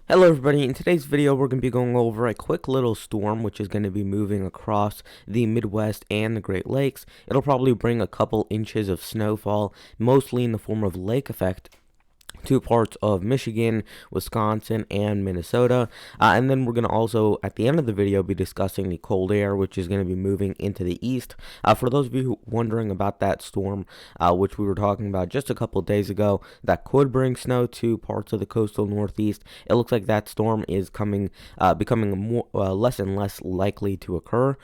Hello everybody, in today's video we're going to be going over a quick little storm which is going to be moving across the Midwest and the Great Lakes. It'll probably bring a couple inches of snowfall, mostly in the form of lake effect, to parts of Michigan, Wisconsin, and Minnesota. And then we're going to also, at the end of the video, be discussing the cold air, which is going to be moving into the east. For those of you wondering about that storm, which we were talking about just a couple of days ago, that could bring snow to parts of the coastal Northeast, it looks like that storm is becoming more, less and less likely to occur.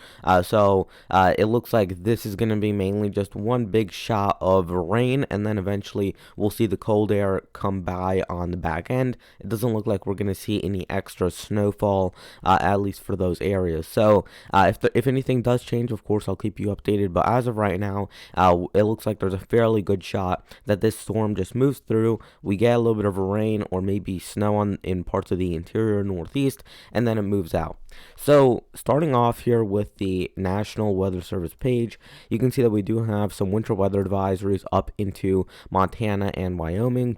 So it looks like this is going to be mainly just one big shot of rain, and then eventually we'll see the cold air come by on the back end. It doesn't look like we're going to see any extra snowfall, at least for those areas. So if anything does change, of course I'll keep you updated, but as of right now, it looks like there's a fairly good shot that this storm just moves through. We get a little bit of rain or maybe snow in parts of the interior Northeast, and then it moves out. So starting off here with the National Weather Service page, you can see that we do have some winter weather advisories up into Montana and Wyoming.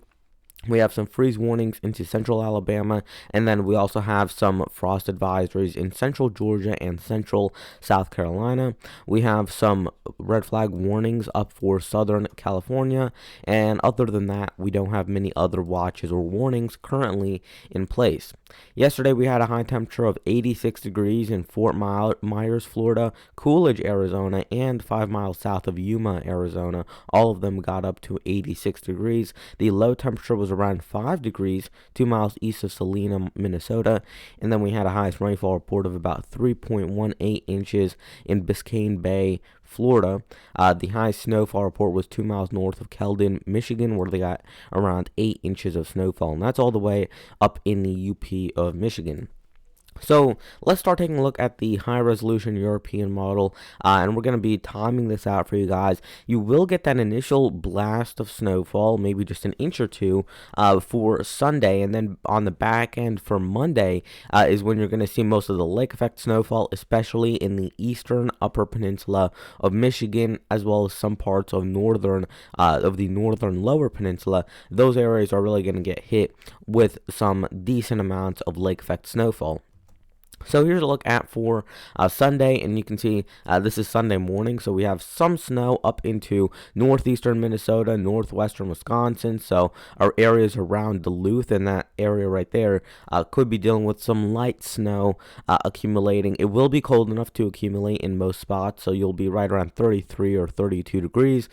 We have some freeze warnings into central Alabama, and then we also have some frost advisories in central Georgia and central South Carolina. We have some red flag warnings up for southern California, and other than that, we don't have many other watches or warnings currently in place. Yesterday, we had a high temperature of 86 degrees in Fort Myers, Florida, Coolidge, Arizona, and 5 miles south of Yuma, Arizona. All of them got up to 86 degrees. The low temperature was around 5 degrees, 2 miles east of Salina, Minnesota, and then we had a highest rainfall report of about 3.18 inches in Biscayne Bay, Florida. The highest snowfall report was 2 miles north of Keldon, Michigan, where they got around 8 inches of snowfall, and that's all the way up in the UP of Michigan. So let's start taking a look at the high-resolution European model, and we're going to be timing this out for you guys. You will get that initial blast of snowfall, maybe just an inch or two, for Sunday, and then on the back end for Monday is when you're going to see most of the lake effect snowfall, especially in the eastern upper peninsula of Michigan, as well as some parts of the northern lower peninsula. Those areas are really going to get hit with some decent amounts of lake effect snowfall. So here's a look at for Sunday, and you can see this is Sunday morning, so we have some snow up into northeastern Minnesota, northwestern Wisconsin, so our areas around Duluth and that area right there could be dealing with some light snow accumulating. It will be cold enough to accumulate in most spots, so you'll be right around 33 or 32 degrees,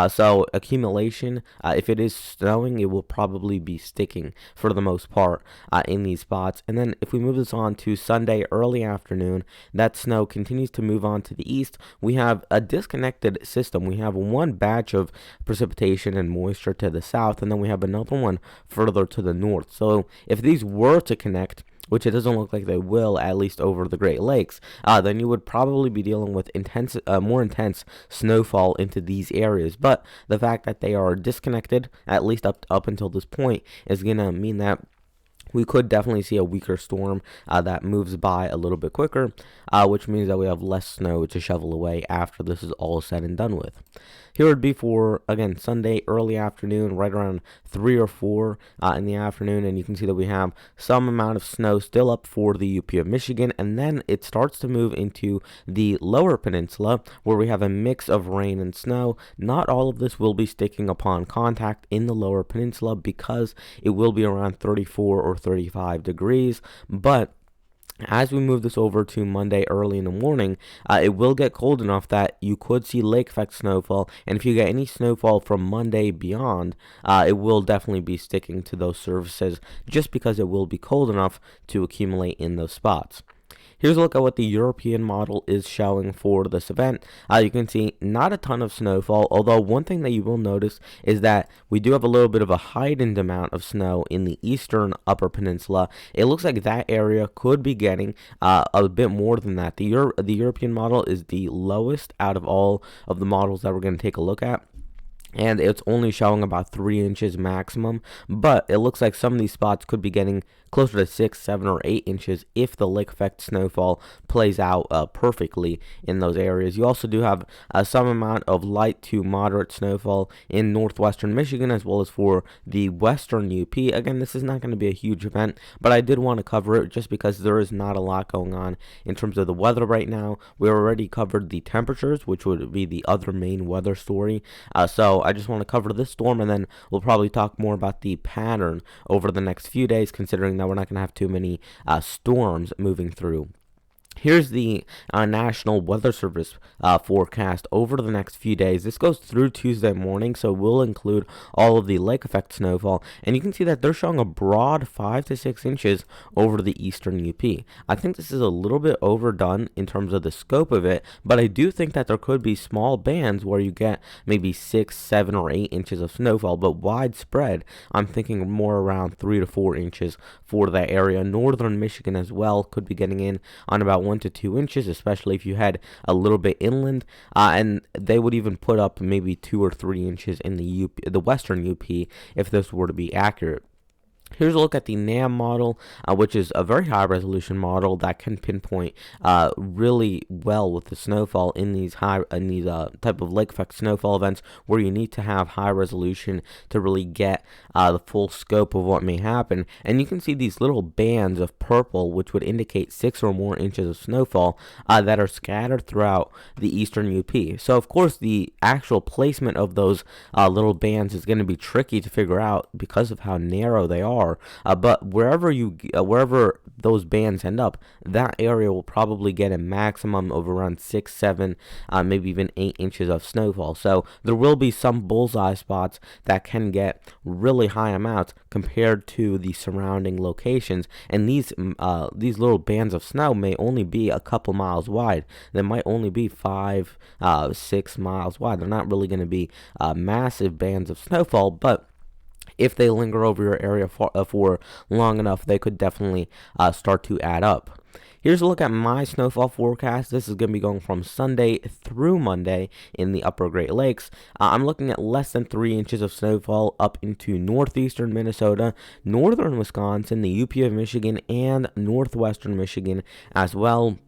so accumulation, if it is snowing, it will probably be sticking for the most part in these spots. And then if we move this on to Sunday early afternoon, that snow continues to move on to the east. We have a disconnected system. We have one batch of precipitation and moisture to the south, and then we have another one further to the north. So if these were to connect, which it doesn't look like they will, at least over the Great Lakes, then you would probably be dealing with more intense snowfall into these areas. But the fact that they are disconnected, at least up until this point, is going to mean that we could definitely see a weaker storm that moves by a little bit quicker, which means that we have less snow to shovel away after this is all said and done with. Here would be for, again, Sunday early afternoon, right around 3 or 4 in the afternoon, and you can see that we have some amount of snow still up for the UP of Michigan, and then it starts to move into the lower peninsula, where we have a mix of rain and snow. Not all of this will be sticking upon contact in the lower peninsula because it will be around 34 or 35 degrees, but as we move this over to Monday early in the morning, it will get cold enough that you could see lake effect snowfall, and if you get any snowfall from Monday beyond, it will definitely be sticking to those surfaces just because it will be cold enough to accumulate in those spots. Here's a look at what the European model is showing for this event. You can see not a ton of snowfall, although one thing that you will notice is that we do have a little bit of a heightened amount of snow in the eastern upper peninsula. It looks like that area could be getting a bit more than that. The European model is the lowest out of all of the models that we're going to take a look at, and it's only showing about 3 inches maximum, but it looks like some of these spots could be getting closer to 6, 7, or 8 inches if the lake effect snowfall plays out perfectly in those areas. You also do have some amount of light to moderate snowfall in northwestern Michigan, as well as for the western UP. Again, this is not going to be a huge event, but I did want to cover it just because there is not a lot going on in terms of the weather right now. We already covered the temperatures, which would be the other main weather story. So I just want to cover this storm, and then we'll probably talk more about the pattern over the next few days, considering that we're not going to have too many storms moving through. Here's the National Weather Service forecast over the next few days. This goes through Tuesday morning, so we'll include all of the lake effect snowfall. And you can see that they're showing a broad 5 to 6 inches over the eastern UP. I think this is a little bit overdone in terms of the scope of it, but I do think that there could be small bands where you get maybe 6, 7, or 8 inches of snowfall, but widespread, I'm thinking more around 3 to 4 inches for that area. Northern Michigan as well could be getting in on about 1 to 2 inches, especially if you head a little bit inland, and they would even put up maybe 2 or 3 inches in the western UP if this were to be accurate. Here's a look at the NAM model, which is a very high resolution model that can pinpoint really well with the snowfall in these type of lake effect snowfall events where you need to have high resolution to really get the full scope of what may happen. And you can see these little bands of purple, which would indicate 6 or more inches of snowfall that are scattered throughout the eastern UP. So of course the actual placement of those little bands is going to be tricky to figure out because of how narrow they are. But wherever those bands end up, that area will probably get a maximum of around 6, 7, maybe even 8 inches of snowfall. So there will be some bullseye spots that can get really high amounts compared to the surrounding locations. And these little bands of snow may only be a couple miles wide. They might only be 5, 6 miles wide. They're not really going to be massive bands of snowfall, but if they linger over your area for long enough, they could definitely start to add up. Here's a look at my snowfall forecast. This is going to be going from Sunday through Monday in the upper Great Lakes. I'm looking at less than 3 inches of snowfall up into northeastern Minnesota, northern Wisconsin, the UP of Michigan, and northwestern Michigan as well.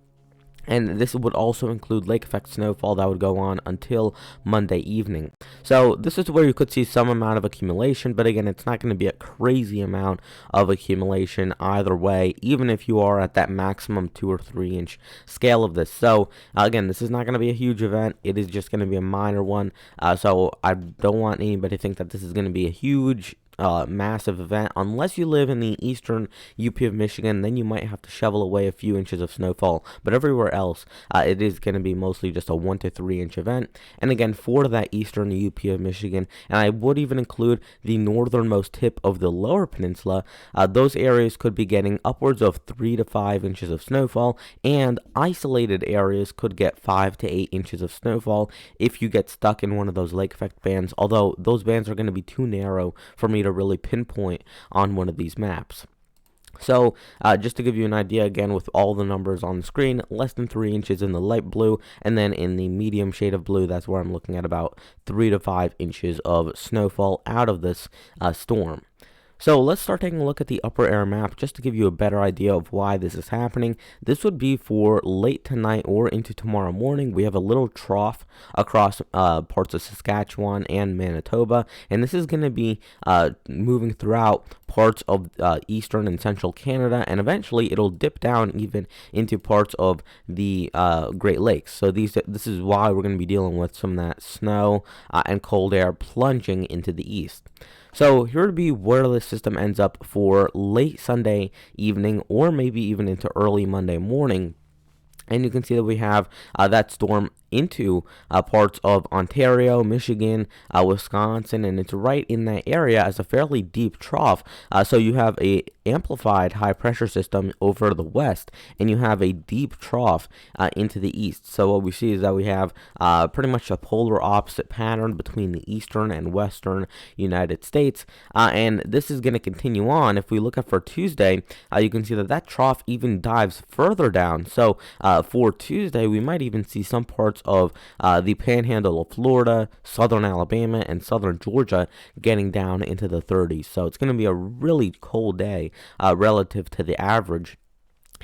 And this would also include lake effect snowfall that would go on until Monday evening. So this is where you could see some amount of accumulation, but again, it's not going to be a crazy amount of accumulation either way, even if you are at that maximum 2 or 3 inch scale of this. So again, this is not going to be a huge event. It is just going to be a minor one. So I don't want anybody to think that this is going to be a huge massive event. Unless you live in the eastern UP of Michigan, then you might have to shovel away a few inches of snowfall, but everywhere else it is going to be mostly just a 1 to 3 inch event. And again, for that eastern UP of Michigan, and I would even include the northernmost tip of the lower peninsula, those areas could be getting upwards of 3 to 5 inches of snowfall, and isolated areas could get 5 to 8 inches of snowfall if you get stuck in one of those lake effect bands, although those bands are going to be too narrow for me to really pinpoint on one of these maps. So just to give you an idea, again, with all the numbers on the screen, less than 3 inches in the light blue, and then in the medium shade of blue, that's where I'm looking at about 3 to 5 inches of snowfall out of this storm. So let's start taking a look at the upper air map just to give you a better idea of why this is happening. This would be for late tonight or into tomorrow morning. We have a little trough across parts of Saskatchewan and Manitoba, and this is going to be moving throughout parts of eastern and central Canada, and eventually it'll dip down even into parts of the Great Lakes. So this is why we're going to be dealing with some of that snow and cold air plunging into the east. So here would be where the system ends up for late Sunday evening or maybe even into early Monday morning. And you can see that we have that storm into parts of Ontario, Michigan, Wisconsin, and it's right in that area as a fairly deep trough. So you have a amplified high pressure system over the west, and you have a deep trough into the east. So what we see is that we have pretty much a polar opposite pattern between the eastern and western United States, and this is going to continue on. If we look at for Tuesday, you can see that that trough even dives further down. So for Tuesday, we might even see some parts parts of the panhandle of Florida, southern Alabama, and southern Georgia getting down into the 30s. So it's going to be a really cold day relative to the average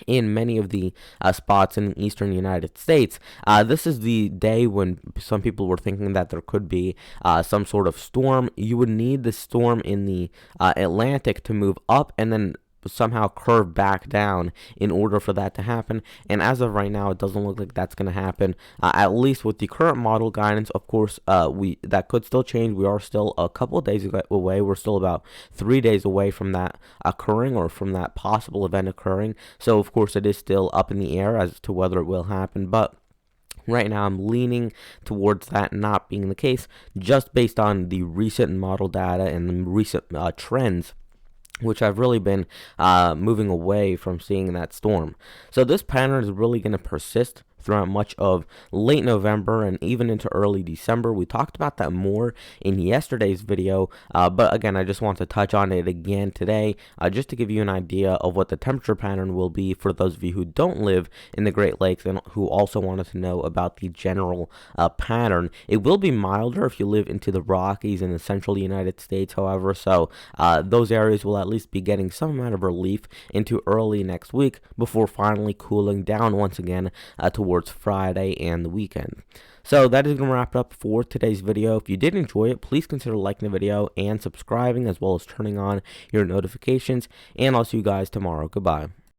in many of the spots in the eastern United States. This is the day when some people were thinking that there could be some sort of storm. You would need the storm in the Atlantic to move up and then somehow curve back down in order for that to happen, and as of right now it doesn't look like that's going to happen, at least with the current model guidance. Of course, that could still change. We are still a couple of days away. We're still about 3 days away from that occurring, or from that possible event occurring, so of course it is still up in the air as to whether it will happen, but right now, I'm leaning towards that not being the case, just based on the recent model data and the recent trends, which I've really been moving away from seeing that storm. So this pattern is really going to persist throughout much of late November and even into early December. We talked about that more in yesterday's video, but again, I just want to touch on it again today, just to give you an idea of what the temperature pattern will be for those of you who don't live in the Great Lakes and who also wanted to know about the general pattern. It will be milder if you live into the Rockies in the central United States, however, so those areas will at least be getting some amount of relief into early next week before finally cooling down once again towards Friday and the weekend. So that is going to wrap it up for today's video. If you did enjoy it, please consider liking the video and subscribing, as well as turning on your notifications, and I'll see you guys tomorrow. Goodbye.